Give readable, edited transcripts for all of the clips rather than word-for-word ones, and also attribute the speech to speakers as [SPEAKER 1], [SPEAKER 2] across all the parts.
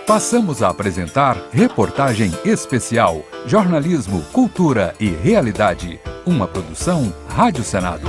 [SPEAKER 1] Passamos a apresentar Reportagem Especial, Jornalismo, Cultura e Realidade. Uma produção Rádio Senado.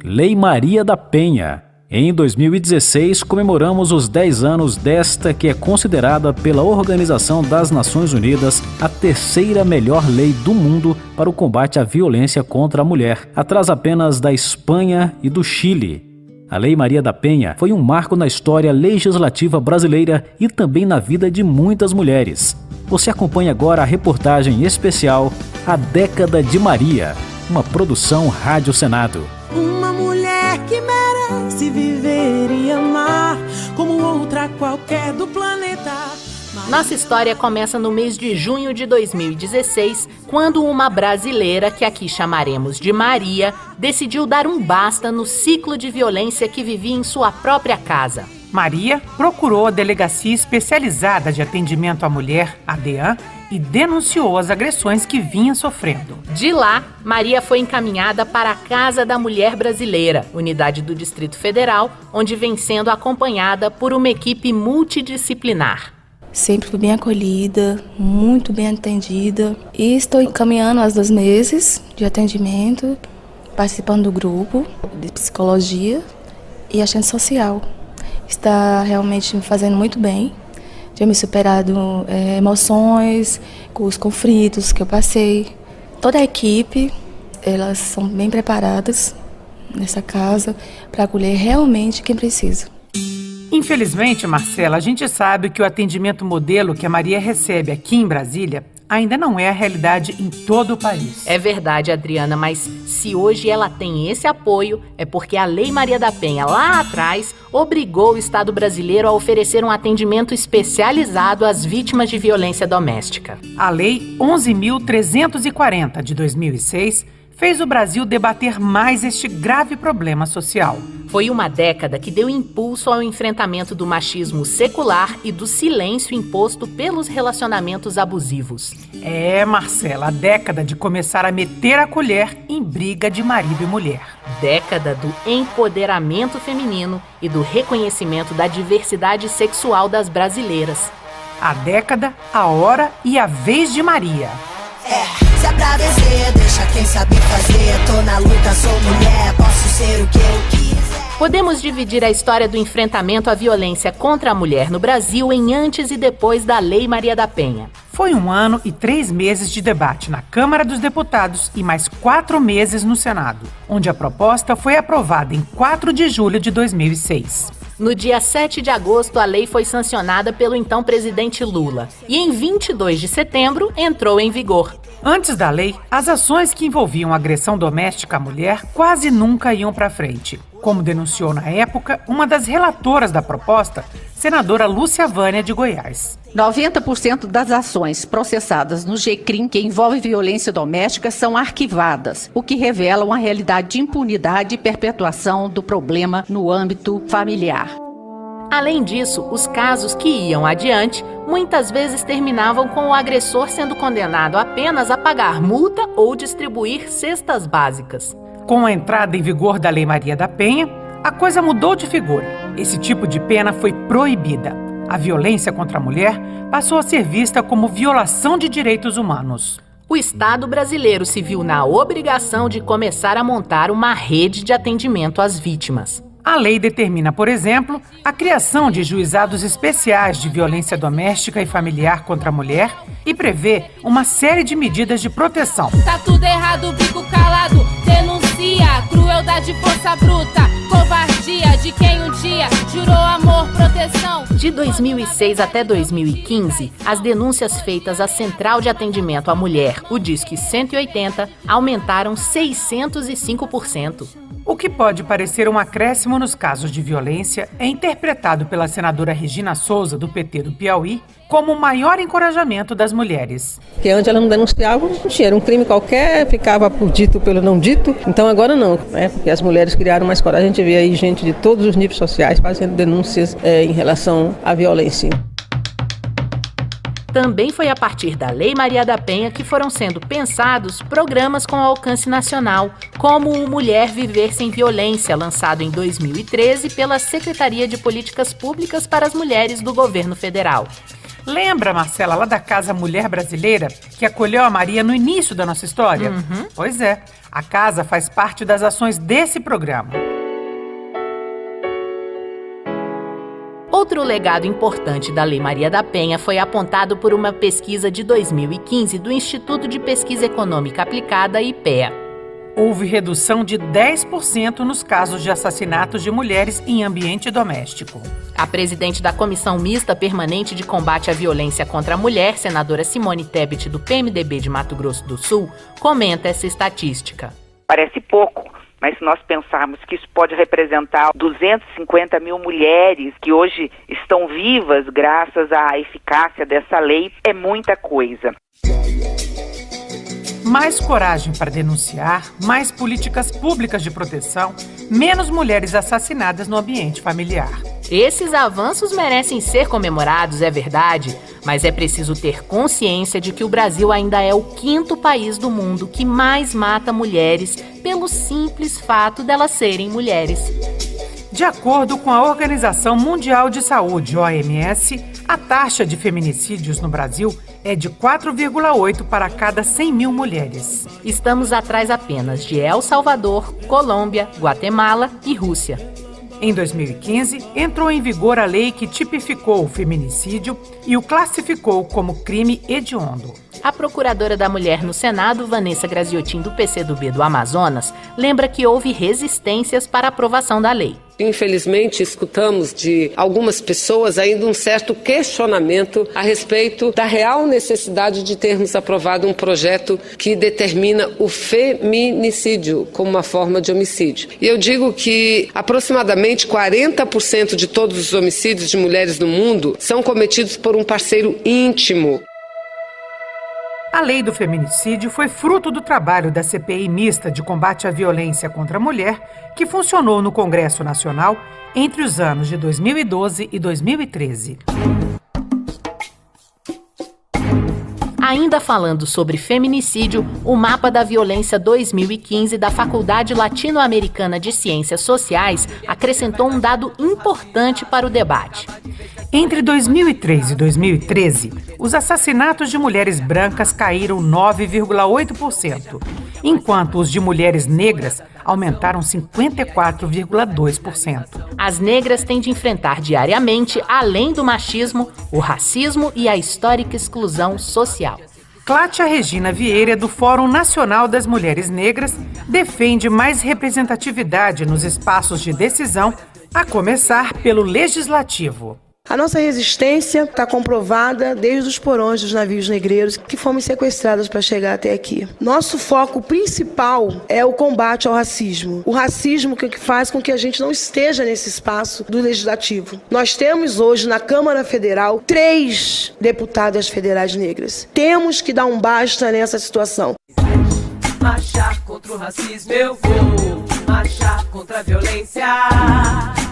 [SPEAKER 2] Lei Maria da Penha. Em 2016, comemoramos os 10 anos desta que é considerada pela Organização das Nações Unidas a terceira melhor lei do mundo para o combate à violência contra a mulher, atrás apenas da Espanha e do Chile. A Lei Maria da Penha foi um marco na história legislativa brasileira e também na vida de muitas mulheres. Você acompanha agora a reportagem especial A Década de Maria, uma produção Rádio Senado.
[SPEAKER 3] Uma mulher que merece viver e amar como outra qualquer do planeta.
[SPEAKER 4] Nossa história começa no mês de junho de 2016, quando uma brasileira, que aqui chamaremos de Maria, decidiu dar um basta no ciclo de violência que vivia em sua própria casa.
[SPEAKER 5] Maria procurou a Delegacia Especializada de Atendimento à Mulher, a DEAN, e denunciou as agressões que vinha sofrendo.
[SPEAKER 4] De lá, Maria foi encaminhada para a Casa da Mulher Brasileira, unidade do Distrito Federal, onde vem sendo acompanhada por uma equipe multidisciplinar.
[SPEAKER 6] Sempre fui bem acolhida, muito bem atendida e estou encaminhando há 2 meses de atendimento, participando do grupo de psicologia e assistente social. Está realmente me fazendo muito bem. Já me superado emoções, com os conflitos que eu passei. Toda a equipe, elas são bem preparadas nessa casa para acolher realmente quem precisa.
[SPEAKER 5] Infelizmente, Marcela, a gente sabe que o atendimento modelo que a Maria recebe aqui em Brasília ainda não é a realidade em todo o país.
[SPEAKER 4] É verdade, Adriana, mas se hoje ela tem esse apoio, é porque a Lei Maria da Penha, lá atrás, obrigou o Estado brasileiro a oferecer um atendimento especializado às vítimas de violência doméstica.
[SPEAKER 5] A Lei 11.340, de 2006, fez o Brasil debater mais este grave problema social.
[SPEAKER 4] Foi uma década que deu impulso ao enfrentamento do machismo secular e do silêncio imposto pelos relacionamentos abusivos.
[SPEAKER 5] É, Marcela, a década de começar a meter a colher em briga de marido e mulher.
[SPEAKER 4] Década do empoderamento feminino e do reconhecimento da diversidade sexual das brasileiras.
[SPEAKER 5] A década, a hora e a vez de Maria.
[SPEAKER 3] Se é pra vencer, deixa quem sabe fazer. Tô na luta, sou mulher, posso ser o que eu quiser.
[SPEAKER 4] Podemos dividir a história do enfrentamento à violência contra a mulher no Brasil em antes e depois da Lei Maria da Penha.
[SPEAKER 5] Foi 1 ano e 3 meses de debate na Câmara dos Deputados e mais 4 meses no Senado, onde a proposta foi aprovada em 4 de julho de 2006.
[SPEAKER 4] No dia 7 de agosto, a lei foi sancionada pelo então presidente Lula e em 22 de setembro entrou em vigor.
[SPEAKER 5] Antes da lei, as ações que envolviam agressão doméstica à mulher quase nunca iam para frente. Como denunciou na época uma das relatoras da proposta, senadora Lúcia Vânia de Goiás.
[SPEAKER 7] 90% das ações processadas no GCRIM que envolvem violência doméstica são arquivadas, o que revela uma realidade de impunidade e perpetuação do problema no âmbito familiar.
[SPEAKER 4] Além disso, os casos que iam adiante muitas vezes terminavam com o agressor sendo condenado apenas a pagar multa ou distribuir cestas básicas.
[SPEAKER 5] Com a entrada em vigor da Lei Maria da Penha, a coisa mudou de figura. Esse tipo de pena foi proibida. A violência contra a mulher passou a ser vista como violação de direitos humanos.
[SPEAKER 4] O Estado brasileiro se viu na obrigação de começar a montar uma rede de atendimento às vítimas.
[SPEAKER 5] A lei determina, por exemplo, a criação de juizados especiais de violência doméstica e familiar contra a mulher e prevê uma série de medidas de proteção.
[SPEAKER 8] Tá tudo errado, bico calado, denuncia, crueldade, força bruta, covardia de quem um dia jurou amor, proteção.
[SPEAKER 4] De 2006 até 2015, as denúncias feitas à Central de Atendimento à Mulher, o Disque 180, aumentaram 605%.
[SPEAKER 5] O que pode parecer um acréscimo nos casos de violência é interpretado pela senadora Regina Souza, do PT do Piauí, como o maior encorajamento das mulheres.
[SPEAKER 9] Porque antes ela não denunciava, era um crime qualquer, ficava por dito pelo não dito. Então agora não, né? Porque as mulheres criaram mais coragem. A gente vê aí gente de todos os níveis sociais fazendo denúncias em relação à violência.
[SPEAKER 4] Também foi a partir da Lei Maria da Penha que foram sendo pensados programas com alcance nacional, como o Mulher Viver Sem Violência, lançado em 2013 pela Secretaria de Políticas Públicas para as Mulheres do Governo Federal.
[SPEAKER 5] Lembra, Marcela, lá da Casa Mulher Brasileira, que acolheu a Maria no início da nossa história? Pois é, a casa faz parte das ações desse programa.
[SPEAKER 4] Outro legado importante da Lei Maria da Penha foi apontado por uma pesquisa de 2015 do Instituto de Pesquisa Econômica Aplicada, IPEA.
[SPEAKER 5] Houve redução de 10% nos casos de assassinatos de mulheres em ambiente doméstico.
[SPEAKER 4] A presidente da Comissão Mista Permanente de Combate à Violência contra a Mulher, senadora Simone Tebet, do PMDB de Mato Grosso do Sul, comenta essa estatística.
[SPEAKER 10] Parece pouco, mas se nós pensarmos que isso pode representar 250 mil mulheres que hoje estão vivas graças à eficácia dessa lei, é muita coisa.
[SPEAKER 5] Mais coragem para denunciar, mais políticas públicas de proteção, menos mulheres assassinadas no ambiente familiar.
[SPEAKER 4] Esses avanços merecem ser comemorados, é verdade, mas é preciso ter consciência de que o Brasil ainda é o 5º país do mundo que mais mata mulheres pelo simples fato delas serem mulheres.
[SPEAKER 5] De acordo com a Organização Mundial de Saúde, OMS, a taxa de feminicídios no Brasil é de 4,8 para cada 100 mil mulheres.
[SPEAKER 4] Estamos atrás apenas de El Salvador, Colômbia, Guatemala e Rússia.
[SPEAKER 5] Em 2015, entrou em vigor a lei que tipificou o feminicídio e o classificou como crime hediondo.
[SPEAKER 4] A procuradora da Mulher no Senado, Vanessa Graziotin, do PCdoB do Amazonas, lembra que houve resistências para a aprovação da lei.
[SPEAKER 11] Infelizmente, escutamos de algumas pessoas ainda um certo questionamento a respeito da real necessidade de termos aprovado um projeto que determina o feminicídio como uma forma de homicídio. E eu digo que aproximadamente 40% de todos os homicídios de mulheres no mundo são cometidos por um parceiro íntimo.
[SPEAKER 5] A lei do feminicídio foi fruto do trabalho da CPI mista de combate à violência contra a mulher, que funcionou no Congresso Nacional entre os anos de 2012 e 2013.
[SPEAKER 4] Ainda falando sobre feminicídio, o Mapa da Violência 2015 da Faculdade Latino-Americana de Ciências Sociais acrescentou um dado importante para o debate.
[SPEAKER 5] Entre 2003 e 2013, os assassinatos de mulheres brancas caíram 9,8%, enquanto os de mulheres negras aumentaram 54,2%.
[SPEAKER 4] As negras têm de enfrentar diariamente, além do machismo, o racismo e a histórica exclusão social.
[SPEAKER 5] Clátia Regina Vieira, do Fórum Nacional das Mulheres Negras, defende mais representatividade nos espaços de decisão, a começar pelo legislativo.
[SPEAKER 12] A nossa resistência está comprovada desde os porões dos navios negreiros que fomos sequestrados para chegar até aqui. Nosso foco principal é o combate ao racismo. O racismo que faz com que a gente não esteja nesse espaço do legislativo. Nós temos hoje na Câmara Federal 3 deputadas federais negras. Temos que dar um basta nessa situação.
[SPEAKER 3] Marchar contra o racismo eu vou, marchar contra a violência,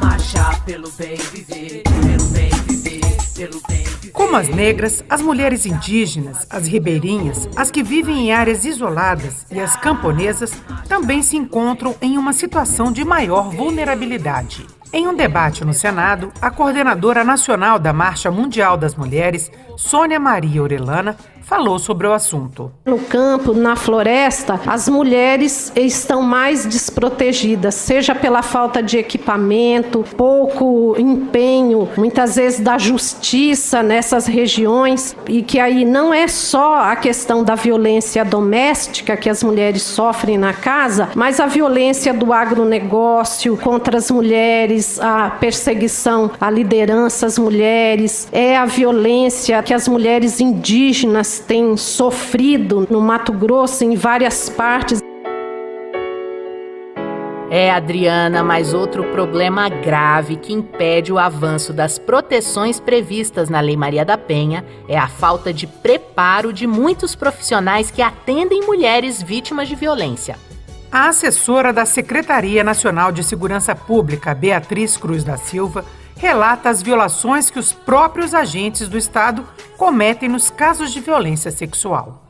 [SPEAKER 3] marchar pelo bem viver, pelo bem viver, pelo bem viver.
[SPEAKER 5] Como as negras, as mulheres indígenas, as ribeirinhas, as que vivem em áreas isoladas e as camponesas também se encontram em uma situação de maior vulnerabilidade. Em um debate no Senado, a coordenadora nacional da Marcha Mundial das Mulheres, Sônia Maria Orellana, falou sobre o assunto.
[SPEAKER 13] No campo, na floresta, as mulheres estão mais desprotegidas, seja pela falta de equipamento, pouco empenho, muitas vezes da justiça nessas regiões, e que aí não é só a questão da violência doméstica que as mulheres sofrem na casa, mas a violência do agronegócio contra as mulheres, a perseguição à liderança às mulheres, é a violência que as mulheres indígenas têm sofrido no Mato Grosso, em várias partes.
[SPEAKER 4] Adriana, mas outro problema grave que impede o avanço das proteções previstas na Lei Maria da Penha é a falta de preparo de muitos profissionais que atendem mulheres vítimas de violência.
[SPEAKER 5] A assessora da Secretaria Nacional de Segurança Pública, Beatriz Cruz da Silva, relata as violações que os próprios agentes do Estado cometem nos casos de violência sexual.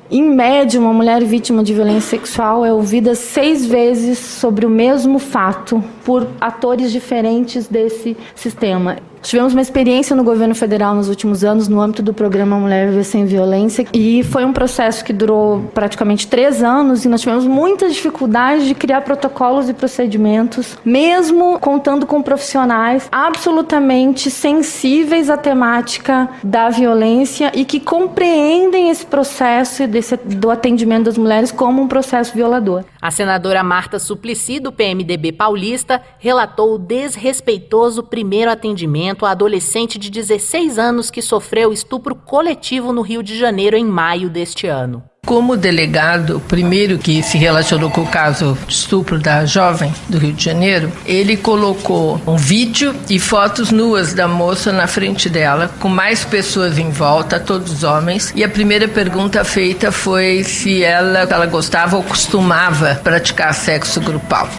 [SPEAKER 14] Em média, uma mulher vítima de violência sexual é ouvida 6 vezes sobre o mesmo fato por atores diferentes desse sistema. Tivemos uma experiência no governo federal nos últimos anos, no âmbito do programa Mulher Viver Sem Violência, e foi um processo que durou praticamente 3 anos, e nós tivemos muitas dificuldades de criar protocolos e procedimentos, mesmo contando com profissionais absolutamente sensíveis à temática da violência e que compreendem esse processo do atendimento das mulheres como um processo violador.
[SPEAKER 4] A senadora Marta Suplicy, do PMDB paulista, relatou o desrespeitoso primeiro atendimento a adolescente de 16 anos que sofreu estupro coletivo no Rio de Janeiro em maio deste ano.
[SPEAKER 15] Como delegado, primeiro que se relacionou com o caso de estupro da jovem do Rio de Janeiro, ele colocou um vídeo e fotos nuas da moça na frente dela, com mais pessoas em volta, todos homens, e a primeira pergunta feita foi se ela gostava ou costumava praticar sexo grupal.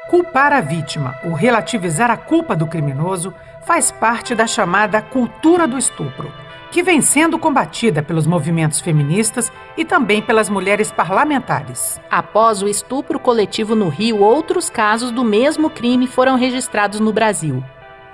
[SPEAKER 5] Culpar a vítima ou relativizar a culpa do criminoso faz parte da chamada cultura do estupro, que vem sendo combatida pelos movimentos feministas e também pelas mulheres parlamentares.
[SPEAKER 4] Após o estupro coletivo no Rio, outros casos do mesmo crime foram registrados no Brasil.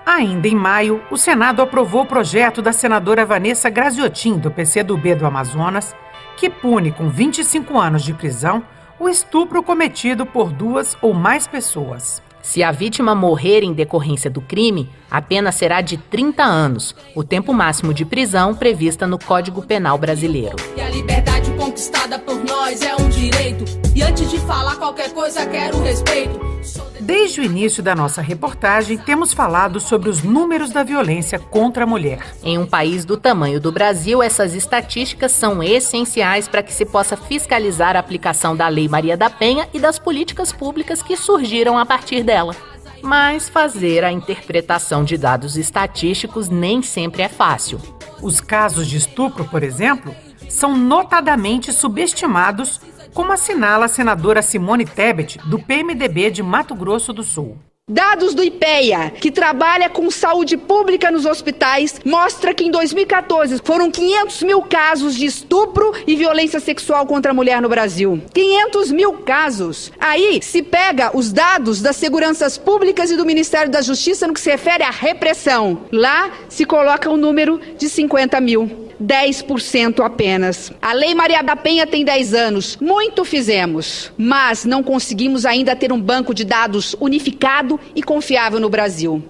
[SPEAKER 5] Ainda em maio, o Senado aprovou o projeto da senadora Vanessa Graziotin, do PCdoB do Amazonas, que pune com 25 anos de prisão o estupro cometido por 2 ou mais pessoas.
[SPEAKER 4] Se a vítima morrer em decorrência do crime, a pena será de 30 anos, o tempo máximo de prisão prevista no Código Penal brasileiro.
[SPEAKER 8] E a liberdade conquistada por nós é um direito. E antes de falar qualquer coisa, quero respeito.
[SPEAKER 5] Desde o início da nossa reportagem, temos falado sobre os números da violência contra a mulher.
[SPEAKER 4] Em um país do tamanho do Brasil, essas estatísticas são essenciais para que se possa fiscalizar a aplicação da Lei Maria da Penha e das políticas públicas que surgiram a partir dela. Mas fazer a interpretação de dados estatísticos nem sempre é fácil.
[SPEAKER 5] Os casos de estupro, por exemplo, são notadamente subestimados, como assinala a senadora Simone Tebet, do PMDB de Mato Grosso do Sul.
[SPEAKER 16] Dados do IPEA, que trabalha com saúde pública nos hospitais, mostra que em 2014 foram 500 mil casos de estupro e violência sexual contra a mulher no Brasil. 500 mil casos. Aí se pega os dados das seguranças públicas e do Ministério da Justiça no que se refere à repressão. Lá se coloca o número de 50 mil. 10% apenas. A Lei Maria da Penha tem 10 anos. Muito fizemos, mas não conseguimos ainda ter um banco de dados unificado e confiável no Brasil.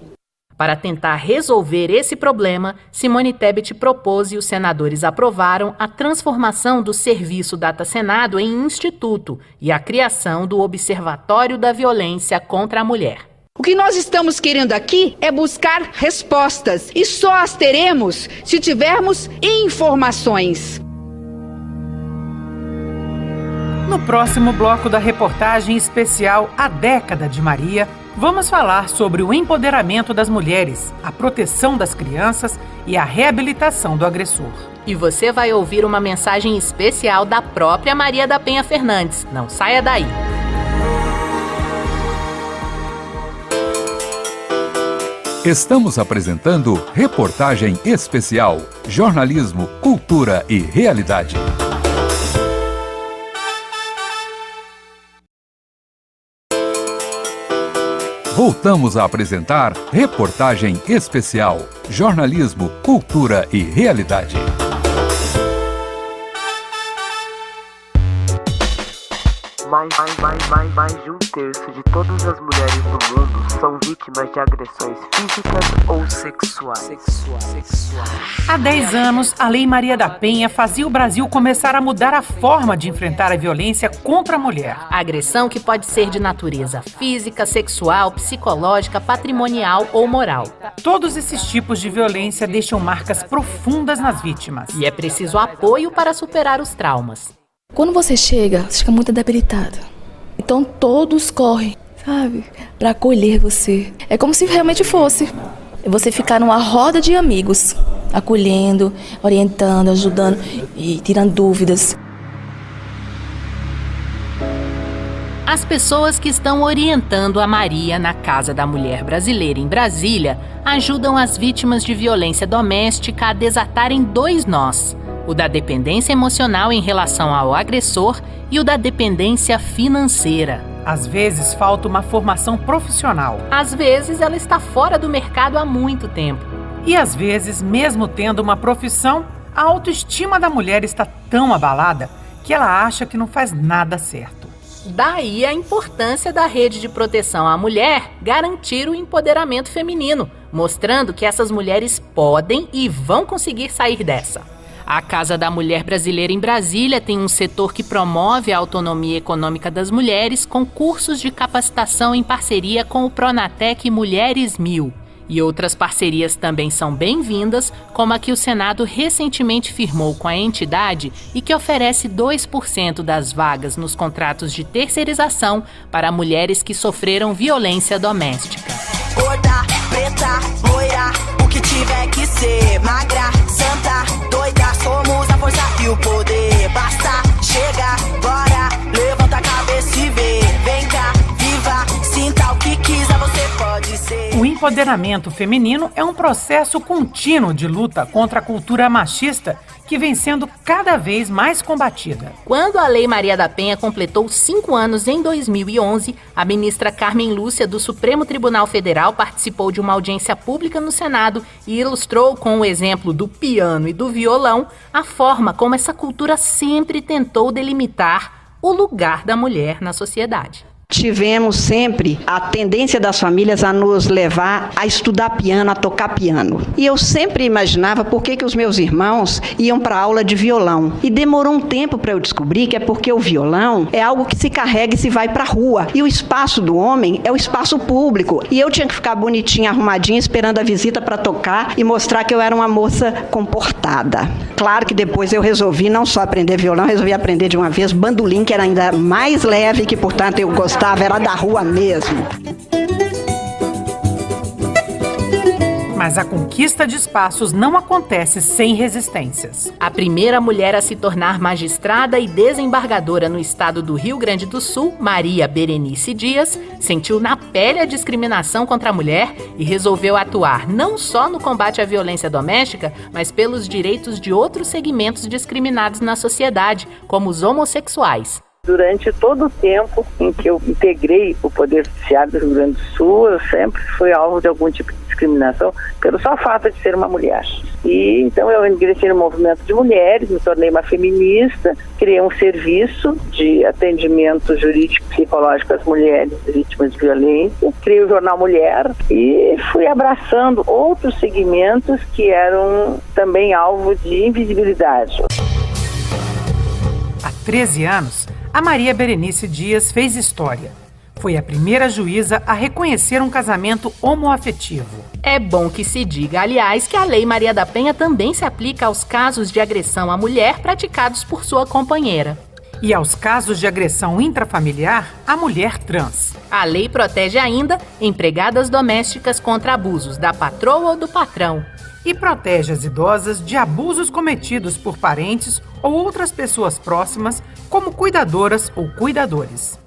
[SPEAKER 4] Para tentar resolver esse problema, Simone Tebet propôs e os senadores aprovaram a transformação do Serviço Data Senado em instituto e a criação do Observatório da Violência contra a Mulher.
[SPEAKER 16] O que nós estamos querendo aqui é buscar respostas, e só as teremos se tivermos informações.
[SPEAKER 5] No próximo bloco da reportagem especial A Década de Maria, vamos falar sobre o empoderamento das mulheres, a proteção das crianças e a reabilitação do agressor.
[SPEAKER 4] E você vai ouvir uma mensagem especial da própria Maria da Penha Fernandes. Não saia daí!
[SPEAKER 1] Estamos apresentando Reportagem Especial, Jornalismo, Cultura e Realidade. Voltamos a apresentar Reportagem Especial, Jornalismo, Cultura e Realidade.
[SPEAKER 17] Mais de 1/3 de todas as mulheres do mundo são vítimas de agressões físicas ou sexuais.
[SPEAKER 5] Há 10 anos, a Lei Maria da Penha fazia o Brasil começar a mudar a forma de enfrentar a violência contra a mulher.
[SPEAKER 4] A agressão que pode ser de natureza física, sexual, psicológica, patrimonial ou moral.
[SPEAKER 5] Todos esses tipos de violência deixam marcas profundas nas vítimas.
[SPEAKER 4] E é preciso apoio para superar os traumas.
[SPEAKER 6] Quando você chega muito debilitada. Então todos correm, sabe? Para acolher você. É como se realmente fosse você ficar numa roda de amigos, acolhendo, orientando, ajudando e tirando dúvidas.
[SPEAKER 4] As pessoas que estão orientando a Maria na Casa da Mulher Brasileira em Brasília ajudam as vítimas de violência doméstica a desatarem 2 nós: o da dependência emocional em relação ao agressor e o da dependência financeira.
[SPEAKER 5] Às vezes falta uma formação profissional.
[SPEAKER 4] Às vezes ela está fora do mercado há muito tempo.
[SPEAKER 5] E às vezes, mesmo tendo uma profissão, a autoestima da mulher está tão abalada que ela acha que não faz nada certo.
[SPEAKER 4] Daí a importância da rede de proteção à mulher garantir o empoderamento feminino, mostrando que essas mulheres podem e vão conseguir sair dessa. A Casa da Mulher Brasileira em Brasília tem um setor que promove a autonomia econômica das mulheres com cursos de capacitação em parceria com o Pronatec Mulheres 1000. E outras parcerias também são bem-vindas, como a que o Senado recentemente firmou com a entidade e que oferece 2% das vagas nos contratos de terceirização para mulheres que sofreram violência doméstica.
[SPEAKER 18] Gorda, preta, loira, o que tiver que ser, magra, santa, doida, somos a força e o poder. Basta, chega, bora, levanta a cabeça e vê, vem cá, viva, sinta o que quiser, você pode ser.
[SPEAKER 5] O empoderamento feminino é um processo contínuo de luta contra a cultura machista que vem sendo cada vez mais combatida.
[SPEAKER 4] Quando a Lei Maria da Penha completou 5 anos em 2011, a ministra Carmen Lúcia do Supremo Tribunal Federal participou de uma audiência pública no Senado e ilustrou com o exemplo do piano e do violão a forma como essa cultura sempre tentou delimitar o lugar da mulher na sociedade.
[SPEAKER 19] Tivemos sempre a tendência das famílias a nos levar a estudar piano, a tocar piano. E eu sempre imaginava por que os meus irmãos iam para aula de violão. E demorou um tempo para eu descobrir que é porque o violão é algo que se carrega e se vai para a rua. E o espaço do homem é o espaço público. E eu tinha que ficar bonitinha, arrumadinha, esperando a visita para tocar e mostrar que eu era uma moça comportada. Claro que depois eu resolvi não só aprender violão, resolvi aprender de uma vez bandolim, que era ainda mais leve, que portanto eu gostava, era da rua mesmo.
[SPEAKER 5] Mas a conquista de espaços não acontece sem resistências.
[SPEAKER 4] A primeira mulher a se tornar magistrada e desembargadora no estado do Rio Grande do Sul, Maria Berenice Dias, sentiu na pele a discriminação contra a mulher e resolveu atuar não só no combate à violência doméstica, mas pelos direitos de outros segmentos discriminados na sociedade, como os homossexuais.
[SPEAKER 20] Durante todo o tempo em que eu integrei o Poder Judiciário do Rio Grande do Sul, eu sempre fui alvo de algum tipo de discriminação pelo só fato de ser uma mulher. E então eu ingressei no movimento de mulheres, me tornei uma feminista, criei um serviço de atendimento jurídico e psicológico às mulheres vítimas de violência, criei o Jornal Mulher e fui abraçando outros segmentos que eram também alvo de invisibilidade.
[SPEAKER 5] Há 13 anos, a Maria Berenice Dias fez história. Foi a primeira juíza a reconhecer um casamento homoafetivo.
[SPEAKER 4] É bom que se diga, aliás, que a Lei Maria da Penha também se aplica aos casos de agressão à mulher praticados por sua companheira.
[SPEAKER 5] E aos casos de agressão intrafamiliar à mulher trans.
[SPEAKER 4] A lei protege ainda empregadas domésticas contra abusos da patroa ou do patrão.
[SPEAKER 5] E protege as idosas de abusos cometidos por parentes ou outras pessoas próximas, como cuidadoras ou cuidadores.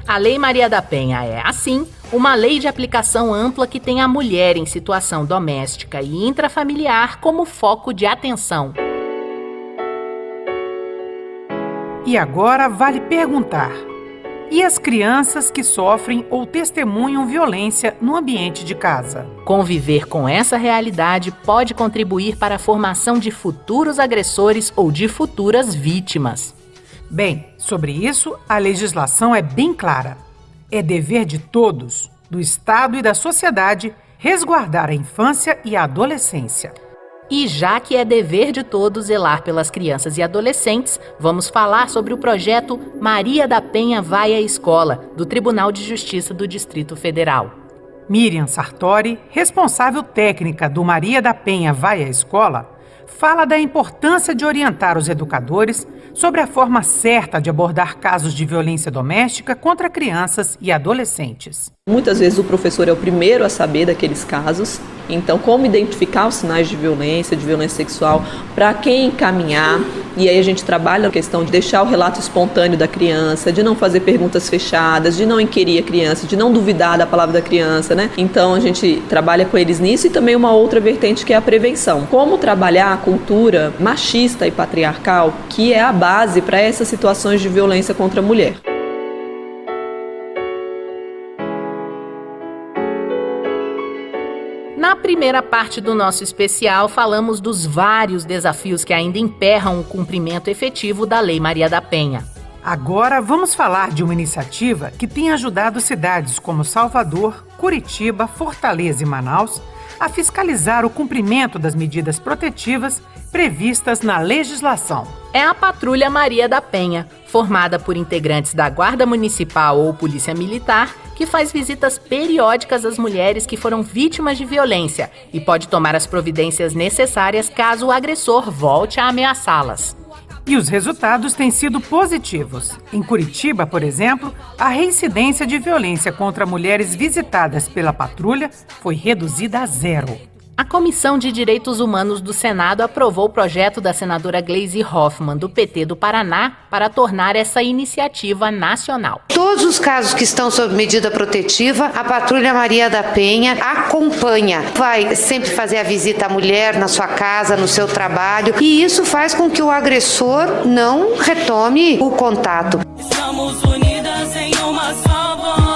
[SPEAKER 4] A Lei Maria da Penha é, assim, uma lei de aplicação ampla que tem a mulher em situação doméstica e intrafamiliar como foco de atenção.
[SPEAKER 5] E agora vale perguntar: e as crianças que sofrem ou testemunham violência no ambiente de casa?
[SPEAKER 4] Conviver com essa realidade pode contribuir para a formação de futuros agressores ou de futuras vítimas.
[SPEAKER 5] Bem, sobre isso, a legislação é bem clara. É dever de todos, do Estado e da sociedade, resguardar a infância e a adolescência.
[SPEAKER 4] E já que é dever de todos zelar pelas crianças e adolescentes, vamos falar sobre o projeto Maria da Penha Vai à Escola, do Tribunal de Justiça do Distrito Federal.
[SPEAKER 5] Miriam Sartori, responsável técnica do Maria da Penha Vai à Escola, fala da importância de orientar os educadores sobre a forma certa de abordar casos de violência doméstica contra crianças e adolescentes.
[SPEAKER 21] Muitas vezes o professor é o primeiro a saber daqueles casos Então, como identificar os sinais de violência sexual, para quem encaminhar. E aí a gente trabalha a questão de deixar o relato espontâneo da criança, de não fazer perguntas fechadas, de não inquirir a criança, de não duvidar da palavra da criança, né? Então a gente trabalha com eles nisso e também uma outra vertente que é a prevenção. Como trabalhar a cultura machista e patriarcal, que é a base para essas situações de violência contra a mulher.
[SPEAKER 4] Na primeira parte do nosso especial, falamos dos vários desafios que ainda emperram o cumprimento efetivo da Lei Maria da Penha.
[SPEAKER 5] Agora vamos falar de uma iniciativa que tem ajudado cidades como Salvador, Curitiba, Fortaleza e Manaus a fiscalizar o cumprimento das medidas protetivas previstas na legislação.
[SPEAKER 4] É a Patrulha Maria da Penha, formada por integrantes da Guarda Municipal ou Polícia Militar, que faz visitas periódicas às mulheres que foram vítimas de violência e pode tomar as providências necessárias caso o agressor volte a ameaçá-las.
[SPEAKER 5] E os resultados têm sido positivos. Em Curitiba, por exemplo, a reincidência de violência contra mulheres visitadas pela patrulha foi reduzida a 0.
[SPEAKER 4] A Comissão de Direitos Humanos do Senado aprovou o projeto da senadora Gleisi Hoffmann, do PT do Paraná, para tornar essa iniciativa nacional.
[SPEAKER 22] Todos os casos que estão sob medida protetiva, a Patrulha Maria da Penha acompanha. Vai sempre fazer a visita à mulher na sua casa, no seu trabalho, e isso faz com que o agressor não retome o contato.
[SPEAKER 18] Estamos unidas em uma só voz.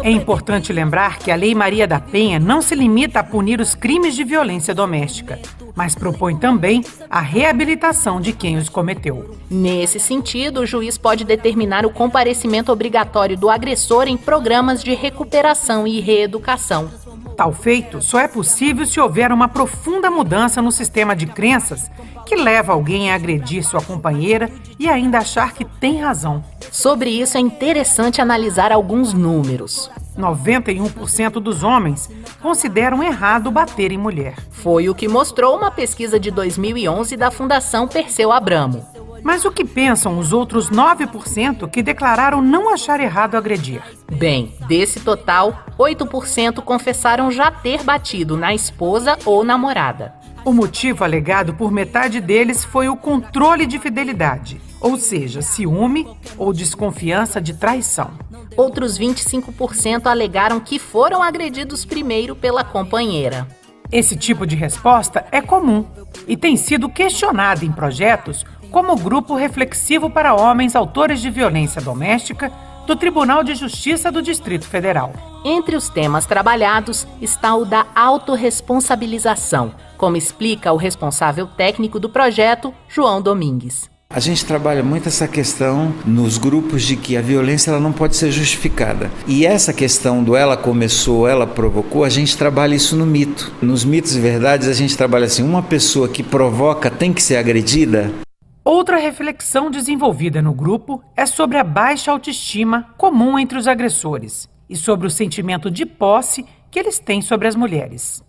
[SPEAKER 5] É importante lembrar que a Lei Maria da Penha não se limita a punir os crimes de violência doméstica, mas propõe também a reabilitação de quem os cometeu.
[SPEAKER 4] Nesse sentido, o juiz pode determinar o comparecimento obrigatório do agressor em programas de recuperação e reeducação.
[SPEAKER 5] Tal feito só é possível se houver uma profunda mudança no sistema de crenças que leva alguém a agredir sua companheira e ainda achar que tem razão.
[SPEAKER 4] Sobre isso é interessante analisar alguns números.
[SPEAKER 5] 91% dos homens consideram errado bater em mulher.
[SPEAKER 4] Foi o que mostrou uma pesquisa de 2011 da Fundação Perseu Abramo.
[SPEAKER 5] Mas o que pensam os outros 9% que declararam não achar errado agredir?
[SPEAKER 4] Bem, desse total, 8% confessaram já ter batido na esposa ou namorada.
[SPEAKER 5] O motivo alegado por metade deles foi o controle de fidelidade, ou seja, ciúme ou desconfiança de traição.
[SPEAKER 4] Outros 25% alegaram que foram agredidos primeiro pela companheira.
[SPEAKER 5] Esse tipo de resposta é comum e tem sido questionado em projetos como o Grupo Reflexivo para Homens Autores de Violência Doméstica do Tribunal de Justiça do Distrito Federal.
[SPEAKER 4] Entre os temas trabalhados está o da autorresponsabilização, como explica o responsável técnico do projeto, João Domingues.
[SPEAKER 23] A gente trabalha muito essa questão nos grupos de que a violência ela não pode ser justificada. E essa questão do ela começou, ela provocou, a gente trabalha isso no mito. Nos mitos e verdades a gente trabalha assim, uma pessoa que provoca tem que ser agredida.
[SPEAKER 5] Outra reflexão desenvolvida no grupo é sobre a baixa autoestima comum entre os agressores e sobre o sentimento de posse que eles têm sobre as mulheres.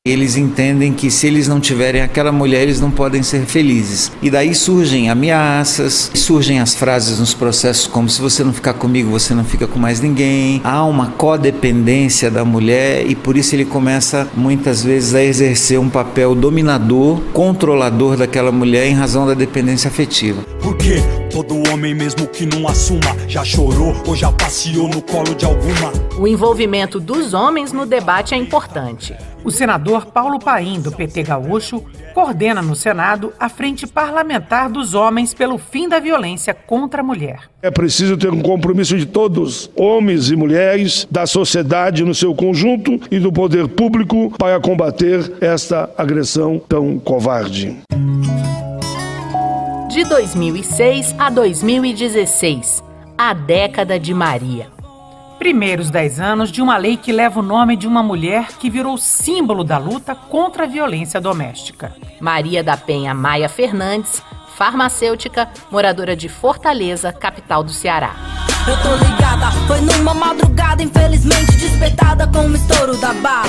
[SPEAKER 23] Eles entendem que se eles não tiverem aquela mulher, eles não podem ser felizes. E daí surgem ameaças, surgem as frases nos processos como se você não ficar comigo, você não fica com mais ninguém. Há uma codependência da mulher e por isso ele começa muitas vezes a exercer um papel dominador, controlador daquela mulher em razão da dependência afetiva.
[SPEAKER 24] Porque todo homem mesmo que não assuma já chorou ou já passeou no colo de alguma.
[SPEAKER 4] O envolvimento dos homens no debate é importante.
[SPEAKER 5] O senador Paulo Paim, do PT Gaúcho, coordena no Senado a Frente Parlamentar dos Homens pelo Fim da Violência contra a Mulher.
[SPEAKER 25] É preciso ter um compromisso de todos, homens e mulheres, da sociedade no seu conjunto e do poder público para combater esta agressão tão covarde.
[SPEAKER 4] De 2006 a 2016, a década de Maria.
[SPEAKER 5] Primeiros 10 anos de uma lei que leva o nome de uma mulher que virou símbolo da luta contra a violência doméstica.
[SPEAKER 4] Maria da Penha Maia Fernandes, farmacêutica, moradora de Fortaleza, capital do Ceará.
[SPEAKER 18] Eu tô ligada, foi numa madrugada infelizmente despertada com o estouro da bala.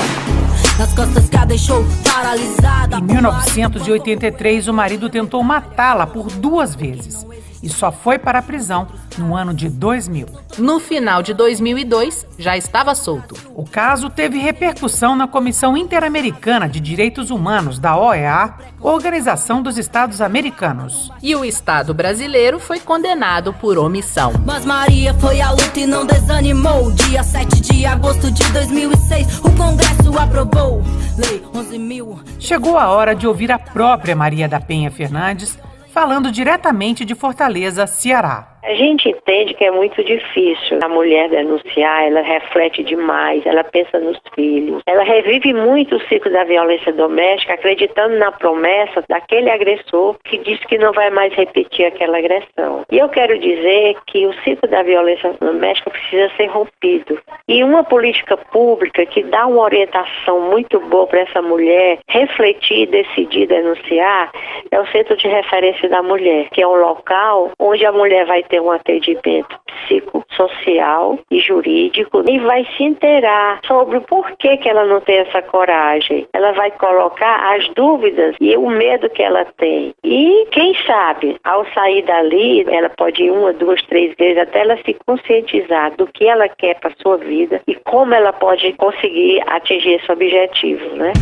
[SPEAKER 18] Nas costas que a deixou paralisada.
[SPEAKER 5] Em 1983, o marido tentou matá-la por 2 vezes. e só foi para a prisão no ano de 2000.
[SPEAKER 4] No final de 2002, já estava solto.
[SPEAKER 5] O caso teve repercussão na Comissão Interamericana de Direitos Humanos da OEA, Organização dos Estados Americanos.
[SPEAKER 4] E o Estado brasileiro foi condenado por omissão.
[SPEAKER 2] Mas Maria foi à luta e não desanimou. Dia 7 de agosto de 2006, o Congresso aprovou Lei 11.000.
[SPEAKER 5] Chegou a hora de ouvir a própria Maria da Penha Fernandes falando diretamente de Fortaleza, Ceará.
[SPEAKER 7] A gente entende que é muito difícil a mulher denunciar, ela reflete demais, ela pensa nos filhos. Ela revive muito o ciclo da violência doméstica, acreditando na promessa daquele agressor que diz que não vai mais repetir aquela agressão. E eu quero dizer que o ciclo da violência doméstica precisa ser rompido. E uma política pública que dá uma orientação muito boa para essa mulher refletir e decidir denunciar é o Centro de Referência da Mulher, que é um local onde a mulher vai ter um atendimento psicossocial e jurídico e vai se inteirar sobre o porquê que ela não tem essa coragem. Ela vai colocar as dúvidas e o medo que ela tem. E quem sabe, ao sair dali, ela pode ir 1, 2, 3 vezes até ela se conscientizar do que ela quer para sua vida e como ela pode conseguir atingir esse objetivo, né?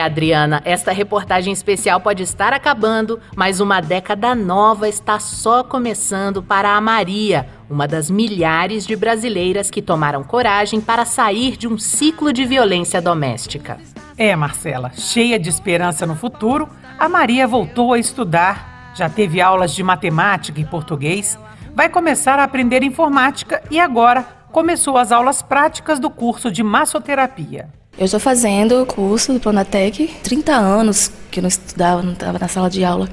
[SPEAKER 4] Adriana, esta reportagem especial pode estar acabando, mas uma década nova está só começando para a Maria, uma das milhares de brasileiras que tomaram coragem para sair de um ciclo de violência doméstica.
[SPEAKER 5] Marcela, cheia de esperança no futuro, a Maria voltou a estudar, já teve aulas de matemática e português, vai começar a aprender informática e agora começou as aulas práticas do curso de massoterapia.
[SPEAKER 6] Eu estou fazendo o curso do Pronatec, 30 anos que eu não estudava, não estava na sala de aula.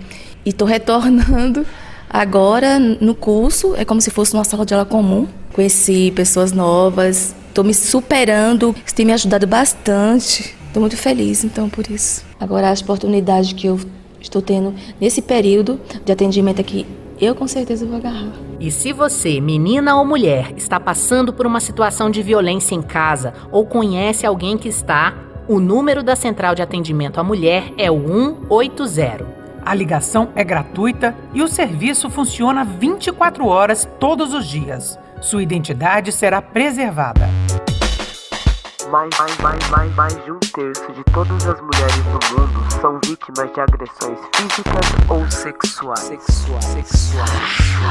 [SPEAKER 6] E estou retornando agora no curso, é como se fosse uma sala de aula comum. Conheci pessoas novas, estou me superando, isso tem me ajudado bastante. Estou muito feliz, então, por isso. Agora, as oportunidades que eu estou tendo nesse período de atendimento aqui, eu com certeza vou agarrar.
[SPEAKER 4] E se você, menina ou mulher, está passando por uma situação de violência em casa ou conhece alguém que está, o número da Central de Atendimento à Mulher é o 180.
[SPEAKER 5] A ligação é gratuita e o serviço funciona 24 horas todos os dias. Sua identidade será preservada.
[SPEAKER 17] Mais de 1/3 de todas as mulheres do mundo são vítimas de agressões físicas ou sexuais.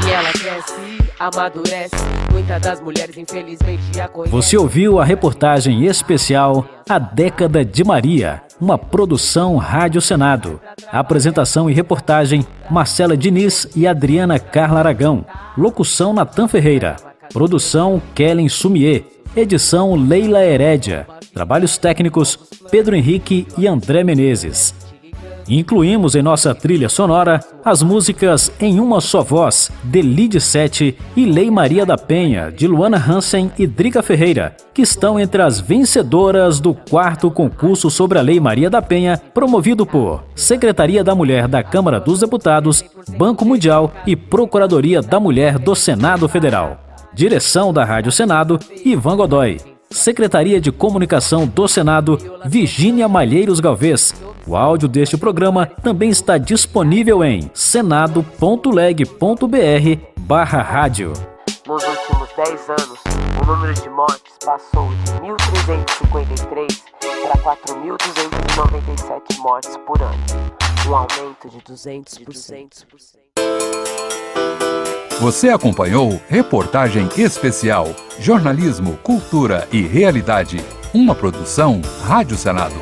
[SPEAKER 3] E ela cresce, amadurece. Muitas das mulheres, infelizmente, a conhecem.
[SPEAKER 9] Você ouviu a reportagem especial A Década de Maria, uma produção Rádio Senado. Apresentação e reportagem Marcela Diniz e Adriana Carla Aragão. Locução Natan Ferreira. Produção Kellen Sumier. Edição Leila Herédia. Trabalhos técnicos Pedro Henrique e André Menezes. Incluímos em nossa trilha sonora as músicas Em Uma Só Voz, de Lide 7 e Lei Maria da Penha, de Luana Hansen e Drica Ferreira, que estão entre as vencedoras do 4º concurso sobre a Lei Maria da Penha, promovido por Secretaria da Mulher da Câmara dos Deputados, Banco Mundial e Procuradoria da Mulher do Senado Federal. Direção da Rádio Senado, Ivan Godoy. Secretaria de Comunicação do Senado, Virgínia Malheiros Galvez. O áudio deste programa também está disponível em senado.leg.br/rádio.
[SPEAKER 17] Nos últimos 10 anos, o número de mortes passou de 1.353 para 4.297 mortes por ano. Um aumento de 200%.
[SPEAKER 1] Você acompanhou Reportagem Especial, Jornalismo, Cultura e Realidade, uma produção Rádio Senado.